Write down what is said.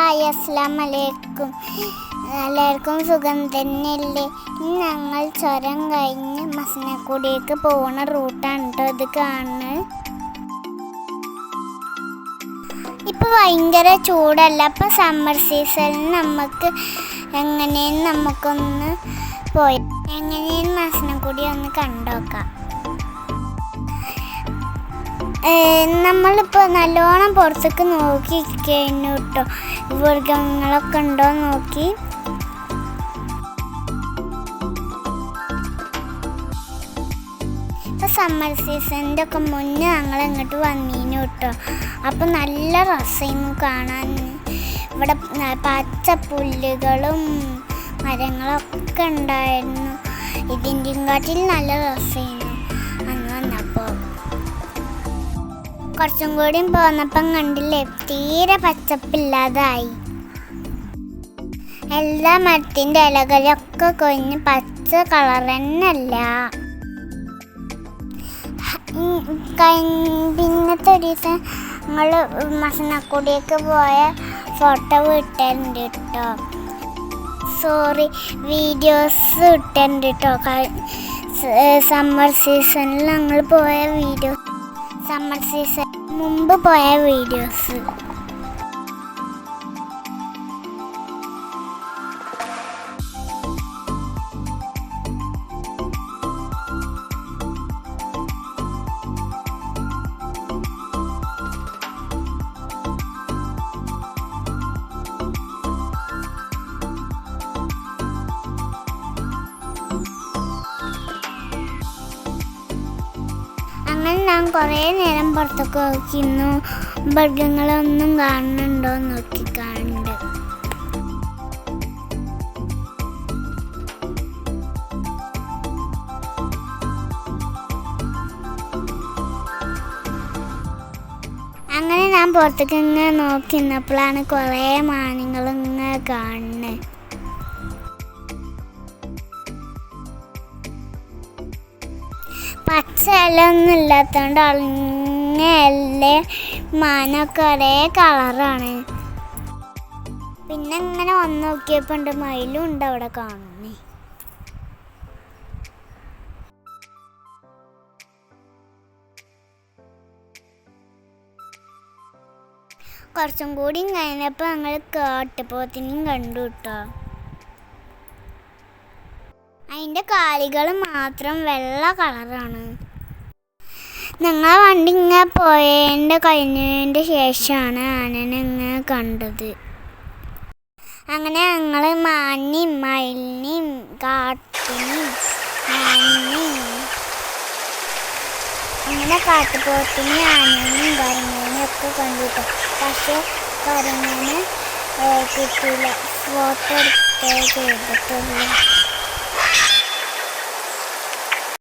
Hi, അസ്സലാമു അലൈക്കും. എല്ലാവർക്കും സുഖം തന്നെയല്ലേ? ഇന്ന് ഞങ്ങൾ ചുരം കഴിഞ്ഞ് മസനക്കുടിയേക്ക് പോകുന്ന റൂട്ടാണ് കേട്ടോ ഇത് കാണുന്നത്. ഇപ്പോൾ ഭയങ്കര ചൂടല്ല, അപ്പോൾ സമ്മർ സീസണിൽ നമുക്കൊന്ന് പോയി മസനക്കുടി ഒന്ന് കണ്ടുനോക്കാം. നമ്മളിപ്പോൾ നല്ലോണം പുറത്തേക്ക് നോക്കി കഴിഞ്ഞു കേട്ടോ, മൃഗങ്ങളൊക്കെ ഉണ്ടോ നോക്കി. ഇപ്പോൾ സമ്മർ സീസണിൻ്റെ ഒക്കെ മുന്നേ ഞങ്ങൾ ഇങ്ങോട്ട് വന്നീനു കേട്ടോ. അപ്പോൾ നല്ല രസമായിരുന്നു കാണാൻ. ഇവിടെ പച്ച പുല്ലുകളും മരങ്ങളൊക്കെ ഉണ്ടായിരുന്നു. ഇതിൻ്റെയും കാട്ടിൽ നല്ല രസമായിരുന്നു അന്ന് വന്നപ്പോൾ. കുറച്ചും കൂടി പോന്നപ്പം കണ്ടില്ലേ, തീരെ പച്ചപ്പില്ലാതായി. എല്ലാ മരത്തിൻ്റെ ഇലകളൊക്കെ കൊഞ്ഞ് പച്ച കളർ തന്നെയല്ല. പിന്നത്തെ ഒരു ദിവസം ഞങ്ങൾ മസനക്കുടിയേക്ക് പോയ ഫോട്ടോ ഇട്ടിട്ടുണ്ട് കേട്ടോ. വീഡിയോസ് ഇട്ടിട്ടുണ്ട് കേട്ടോ. സമ്മർ സീസണിൽ ഞങ്ങൾ പോയ സമ്മർ സീസൺ മുമ്പ് പോയ വീഡിയോസ്. അങ്ങനെ ഞാൻ കുറേ നേരം പുറത്തൊക്കെ നോക്കിയിരുന്നു, മൃഗങ്ങളൊന്നും കാണുന്നുണ്ടോ നോക്കി കാണുന്നുണ്ട്. അങ്ങനെ ഞാൻ പുറത്തേക്ക് ഇങ്ങനെ നോക്കി നിന്നപ്പോഴാണ് കുറേ മാനുകളിങ്ങനെ കാണുന്നത്. പച്ച ഇലൊന്നും ഇല്ലാത്തതുകൊണ്ട് അളിഞ്ഞ മാനൊക്കെ ഒരേ കളറാണ്. പിന്നെ ഇങ്ങനെ വന്ന് നോക്കിയപ്പോൾ ഉണ്ട് മയിലും ഉണ്ട് അവിടെ കാണുന്നേ. കുറച്ചും കൂടി കഴിഞ്ഞപ്പോൾ ഞങ്ങൾ കാട്ടുപോത്തിനെയും കണ്ടു കേട്ടോ. അതിൻ്റെ കാലുകൾ മാത്രം വെള്ള കളറാണ്. ഞങ്ങൾ വണ്ടി ഇങ്ങനെ പോയതിൻ്റെ കഴിഞ്ഞതിൻ്റെ ശേഷമാണ് ആനനെ ഇങ്ങനെ കണ്ടത്. അങ്ങനെ ഞങ്ങൾ മാനിനെയും മയിലിനെയും കാട്ടിനെയും അങ്ങനെ കാട്ടുപോത്തിനെയും ആനനെയും കുരങ്ങനെയും ഒക്കെ കണ്ടിട്ടു. പക്ഷേ കുരങ്ങനെ കിട്ടിയില്ല, ഫോട്ടോ എടുത്തേ ചെയ്തിട്ടുള്ളൂ.